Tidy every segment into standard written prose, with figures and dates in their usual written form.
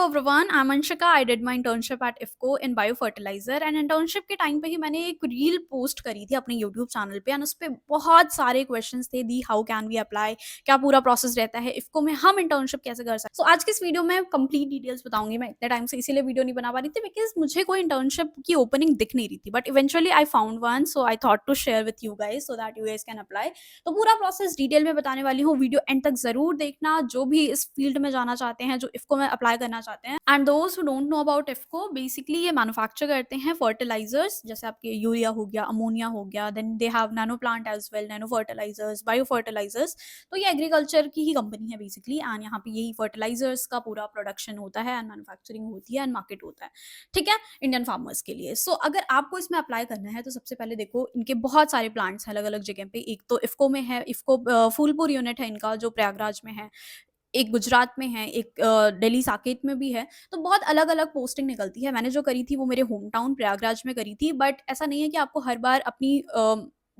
Everyone, I am Anshika. I did my internship at IFFCO in bio fertiliser and internship के time पे ही मैंने एक रील पोस्ट करी थी अपने यूट्यूब चैनल पे एंड उस पे बहुत सारे क्वेश्चंस थे दी हाउ कैन वी अप्लाई, क्या पूरा प्रोसेस रहता है इफको में, हम इंटर्नशिप कैसे कर सकते हैं। सो आज की इस वीडियो में कंप्लीट डिटेल्स बताऊंगी। मैं इतने टाइम से इसीलिए वीडियो नहीं बना पा रही थी बिकॉज मुझे कोई इंटर्नशिप की ओपनिंग दिख नहीं रही थी, but eventually I found one, so I thought to share with you guys so that you guys can apply. तो पूरा प्रोसेस डिटेल में बताने वाली हूँ, वीडियो एंड तक जरूर देखना जो भी इस फील्ड में जाना चाहते हैं, जो इफको में अप्लाई करना चाहते हैं। And those who don't know about IFFCO, basically ये मैन्युफैक्चर करते हैं फर्टिलाइजर्स, जैसे आपके यूरिया हो गया, अमोनिया हो गया, then they have nano plant as well, nano fertilisers, bio fertilisers. तो ये एग्रीकल्चर की ही कंपनी है बेसिकली, एंड यहाँ पे यही फर्टिलाइजर्स का पूरा प्रोडक्शन होता है एंड मैन्युफैक्चरिंग होती है एंड मार्केट होता है, ठीक है, इंडियन फार्मर्स के लिए। सो अगर आपको इसमें अप्लाई करना है तो सबसे पहले देखो इनके बहुत सारे प्लांट्स हैं अलग अलग जगह पे। एक तो इफको में है, इफको फूलपुर यूनिट है इनका जो प्रयागराज में है, एक गुजरात में है, एक दिल्ली साकेत में भी है। तो बहुत अलग-अलग पोस्टिंग निकलती है। मैंने जो करी थी वो मेरे होम टाउन प्रयागराज में करी थी, बट ऐसा नहीं है कि आपको हर बार अपनी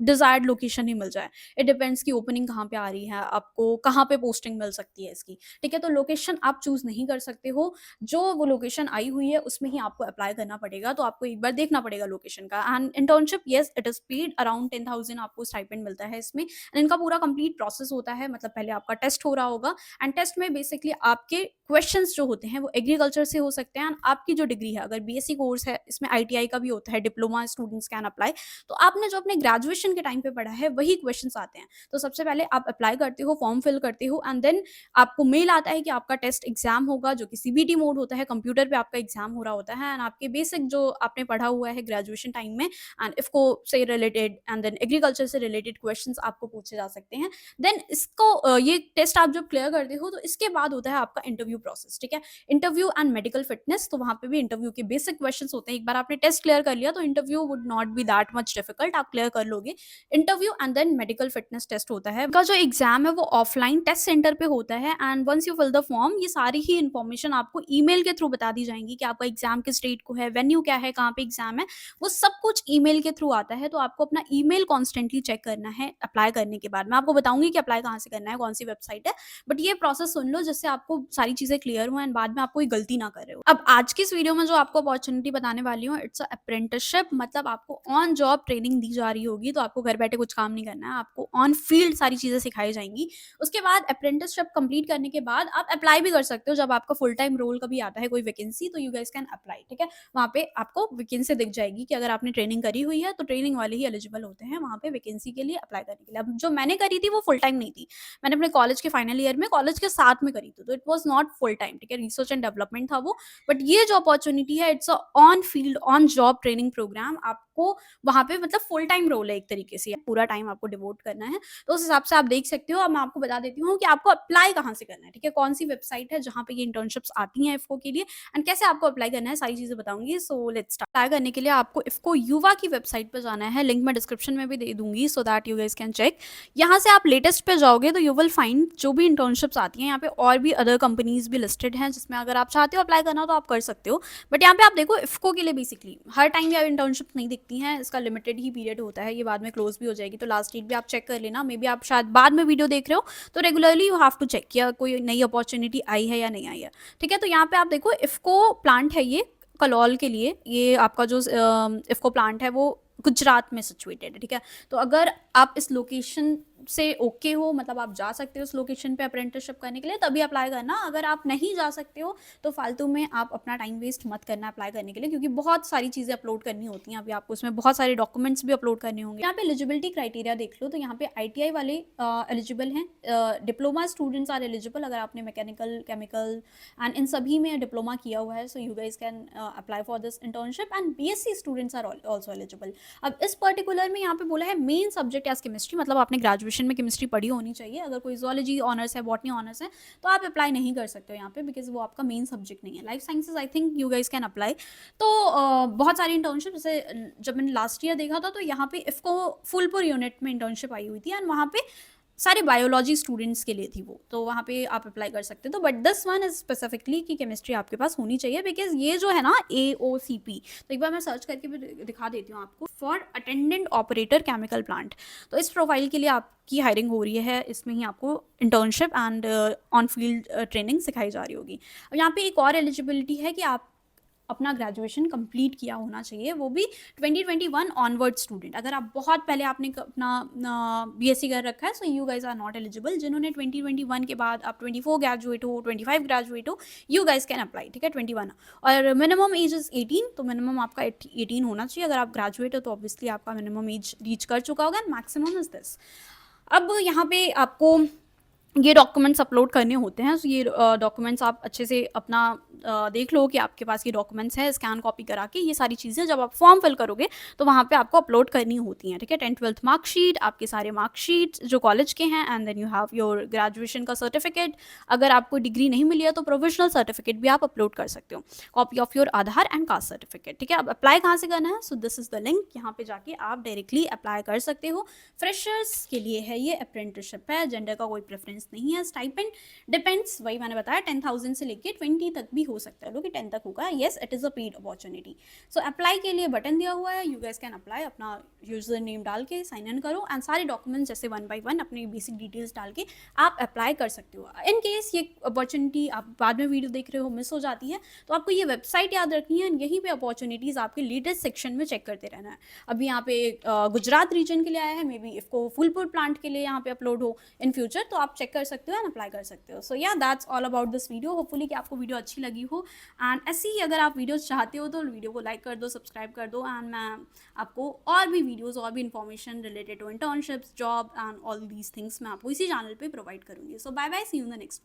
डिज़ायर्ड लोकेशन ही मिल जाए। इट डिपेंड्स कि ओपनिंग कहाँ पे आ रही है, आपको कहाँ पे पोस्टिंग मिल सकती है इसकी, ठीक है? तो लोकेशन आप चूज़ नहीं कर सकते हो, जो वो लोकेशन आई हुई है उसमें ही आपको अप्लाई करना पड़ेगा। तो आपको एक बार देखना पड़ेगा लोकेशन का। And internship, yes it is paid around 10,000 आपको स्टाइपेंड मिलता है इसमें। एंड इनका पूरा कंप्लीट प्रोसेस होता है, मतलब पहले आपका टेस्ट हो रहा होगा एंड टेस्ट में बेसिकली आपके क्वेश्चंस जो होते हैं वो एग्रीकल्चर से हो सकते हैं। एंड आपकी जो डिग्री है, अगर बीएससी कोर्स है, इसमें आईटीआई का भी होता है, डिप्लोमा स्टूडेंट्स कैन अप्लाई। तो आपने जो अपने ग्रेजुएशन के टाइम पे पढ़ा है वही क्वेश्चंस आते हैं। तो सबसे पहले आप अप्लाई करते हो, फॉर्म फिल करते हो एंड देन आपको मेल आता है कि आपका टेस्ट एग्जाम होगा, जो कि सीबीटी मोड होता है, कंप्यूटर पे आपका एग्जाम हो रहा होता है। एंड आपके बेसिक जो आपने पढ़ा हुआ है ग्रेजुएशन टाइम में एंड इफको से रिलेटेड एंड देन एग्रीकल्चर से रिलेटेड क्वेश्चन आपको पूछे जा सकते हैं। देन इसको ये टेस्ट आप जब क्लियर करते हो तो इसके बाद होता है आपका इंटरव्यू प्रोसेस, ठीक है? इंटरव्यू एंड मेडिकल फिटनेस, तो वहाँ पे भी इंटरव्यू के बेसिक क्वेश्चंस होते हैं। एक बार आपने टेस्ट क्लियर कर लिया तो interview would not be that much difficult, आप क्लियर कर लोगे। Interview and then medical fitness test होता है। का जो एग्जाम है वो ऑफलाइन टेस्ट सेंटर पे होता है and once you fill the form, ये सारी ही इन्फॉर्मेशन आपको ईमेल के थ्रू बता दी जाएंगी कि आपका एग्जाम किस डेट को है, वेन्यू क्या है, कहाँ पे एग्जाम है, वो सब कुछ ईमेल के थ्रू आता है। तो आपको अपना ईमेल कॉन्स्टेंटली चेक करना है अप्लाई करने के बाद। मैं आपको बताऊंगी कि अप्लाई कहाँ से करना है, कौन सी वेबसाइट है, बट ये प्रोसेस सुन लो जिससे आपको सारी चीजें क्लियर हो एंड बाद में आप कोई गलती ना करे हो। अब आज की इस वीडियो में जो आपको अपॉर्चुनिटी बताने वाली हूँ, इट्स अप्रेंटिसशिप, मतलब आपको ऑन जॉब ट्रेनिंग दी जा रही होगी। तो आपको घर बैठे कुछ काम नहीं करना है, आपको ऑन फील्ड सारी चीजें सिखाई जाएंगी। उसके बाद अप्रेंटिसशिप कंप्लीट करने के बाद आप अप्लाई भी कर सकते हो। जब आपका फुल टाइम रोल कभी आता है, कोई वैकेंसी, तो यू गाइस कैन अप्लाई, ठीक है? वहाँ पे आपको वैकेंसी दिख जाएगी कि अगर आपने ट्रेनिंग करी हुई है तो ट्रेनिंग वाले ही एलिजिबल होते हैं वहाँ पे वैकेंसी के लिए अप्लाई करने के लिए। अब जो मैंने करी थी वो फुल टाइम नहीं थी, मैंने अपने कॉलेज के फाइनल ईयर में कॉलेज के साथ में करी थी, तो it was not full time, ठीक है? रिसर्च एंड डेवलपमेंट था वो। बट ये जो अपॉर्चुनिटी है, it's a on field on job training programme. आपको वहाँ पे मतलब फुल टाइम रोल है एक तरीके से, पूरा टाइम आपको डिवोट करना है। तो उस हिसाब से आप देख सकते हो। अब मैं आपको बता देती हूँ कि आपको अप्लाई कहाँ से करना है, ठीक है? कौन सी वेबसाइट है जहाँ पे ये इंटर्नशिप्स आती हैं इफको के लिए एंड कैसे आपको अप्लाई करना है, सारी चीजें बताऊंगी। So let's start. अप्लाई करने के लिए आपको इफको युवा की वेबसाइट पर जाना है, लिंक मैं डिस्क्रिप्शन में भी दे दूंगी so that you guys can check. यहाँ से आप लेटेस्ट पे जाओगे तो यू विल फाइंड जो भी इंटर्नशिप्स आती हैं यहाँ पे, और भी अदर कंपनीज भी लिस्टेड हैं जिसमें अगर आप चाहते हो अप्लाई करना तो आप कर सकते हो। बट यहाँ पे आप देखो इफको के लिए बेसिकली हर टाइम ये इंटर्नशिप नहीं दिखती हैं, इसका लिमिटेड ही पीरियड होता है, ये बाद में क्लोज भी हो जाएगी। तो लास्ट डेट भी आप चेक कर लेना, मे बी आप शायद बाद में वीडियो देख रहे हो तो regularly you have to check किया कोई नई अपॉर्चुनिटी आई है या नहीं आई है, ठीक है? तो यहाँ पे आप देखो इफको प्लांट है ये कलौल के लिए, ये आपका जो इफको प्लांट है वो गुजरात में सिचुएटेड है, ठीक है? तो अगर आप इस लोकेशन से ओके हो, मतलब आप जा सकते हो उस लोकेशन पे अप्रेंटिसशिप करने के लिए, तभी अप्लाई करना। अगर आप नहीं जा सकते हो तो फालतू में आप अपना टाइम वेस्ट मत करना अप्लाई करने के लिए, क्योंकि बहुत सारी चीज़ें अपलोड करनी होती हैं। अभी आपको उसमें बहुत सारे डॉक्यूमेंट्स भी अपलोड करने होंगे। यहाँ पे एलिजिबिलिटी क्राइटेरिया देख लो, तो यहाँ पे आईटीआई वाले एलिजिबल हैं, डिप्लोमा स्टूडेंट्स आर एलिजिबल। अगर आपने मैकेनिकल, केमिकल एंड इन सभी में डिप्लोमा किया हुआ है, so you guys can apply for this internship and BSc students are also eligible. अब इस पर्टिकुलर में यहाँ पे बोला है मेन सब्जेक्ट एज केमिस्ट्री, मतलब आपने ग्रेजुएशन में केमिस्ट्री पढ़ी होनी चाहिए। अगर कोई जूलॉजी ऑनर्स है, बॉटनी ऑनर्स है, तो आप अप्लाई नहीं कर सकते हो यहाँ पे, बिकॉज वो आपका मेन सब्जेक्ट नहीं है। Life sciences I think you guys can apply. तो बहुत सारी इंटर्नशिप, जैसे जब मैंने लास्ट ईयर देखा था तो यहाँ पे इफको फुलपुर यूनिट में इंटर्नशिप आई हुई थी एंड वहाँ पे सारे बायोलॉजी स्टूडेंट्स के लिए थी वो, तो वहाँ पे आप अप्लाई कर सकते हो। तो but this one is specifically कि केमिस्ट्री आपके पास होनी चाहिए, बिकॉज ये जो है ना AOCP, तो एक बार मैं सर्च करके भी दिखा देती हूँ आपको, for attendant operator chemical plant. तो इस प्रोफाइल के लिए आपकी हायरिंग हो रही है, इसमें ही आपको internship and on field training सिखाई जा रही होगी। अब यहाँ पे एक और एलिजिबिलिटी है कि आप अपना ग्रेजुएशन कंप्लीट किया होना चाहिए, वो भी 2021 ऑनवर्ड स्टूडेंट। अगर आप बहुत पहले आपने अपना BSc कर रखा है, so you guys are not eligible. जिन्होंने 2021 के बाद आप 24 ग्रेजुएट हो, 25 ग्रेजुएट हो, यू गाइज कैन अप्लाई, ठीक है। 21 और मिनिमम एज इज 18, तो मिनिमम आपका 18 होना चाहिए। अगर आप ग्रेजुएट हो तो ऑब्वियसली आपका मिनिमम एज रीच कर चुका होगा, एंड मैक्सिमम इज दिस। अब यहाँ पे आपको ये डॉक्यूमेंट्स अपलोड करने होते हैं, तो ये डॉक्यूमेंट्स आप अच्छे से अपना देख लो कि आपके पास ये डॉक्यूमेंट्स हैं, स्कैन कॉपी करा के ये सारी चीज़ें जब आप फॉर्म फिल करोगे तो वहाँ पे आपको अपलोड करनी होती हैं, ठीक है। 10th-12th मार्कशीट, आपके सारे मार्कशीट जो कॉलेज के हैं, and then you have your graduation का सर्टिफिकेट। अगर आपको डिग्री नहीं मिली है तो प्रोविजनल सर्टिफिकेट भी आप अपलोड कर सकते हो, copy of your Aadhaar and caste certificate, ठीक है। अब अप्लाई कहाँ से करना है? So this is the link, यहाँ पे जाके आप डायरेक्टली अप्लाई कर सकते हो। फ्रेशर्स के लिए है ये, अप्रेंटिसशिप है, जेंडर का कोई प्रेफरेंस नहीं है। स्टाइपेंड डिपेंड्स, वही मैंने बताया, 10,000 से लेके 20 तक भी हो सकता है, लोग 10 तक होगा। Yes, it is a paid opportunity. So apply के लिए बटन दिया हुआ है, यू गैस कैन अप्लाई, अपना यूजर नेम डाल के साइन इन करो, एंड सारे डॉक्यूमेंट्स जैसे 1 by 1 अपनी बेसिक डिटेल्स डाल के आप अप्लाई कर सकते हो। इन केस ये अपॉर्चुनिटी आप बाद में वीडियो देख रहे हो मिस हो जाती है, तो आपको ये वेबसाइट याद रखनी है, यहीं पे अपॉर्चुनिटीज़ आपके लेटेस्ट सेक्शन में चेक करते रहना है। अभी यहाँ पे गुजरात रीजन के लिए आया है, may be IFFCO Phulpur plant के लिए यहाँ पे अपलोड हो इन फ्यूचर, तो आप चेक कर सकते हो एंड अप्लाई कर सकते हो। सो या that's all about this video. Hopefully कि आपको वीडियो अच्छी लगी हो, एंड ऐसी ही अगर आप वीडियोस चाहते हो तो वीडियो को लाइक कर दो, सब्सक्राइब कर दो, एंड मैं आपको और भी वीडियोस और भी information related to internships, job and all these things मैं आपको इसी चैनल पे प्रोवाइड करूँगी। So bye bye, see you in the next video.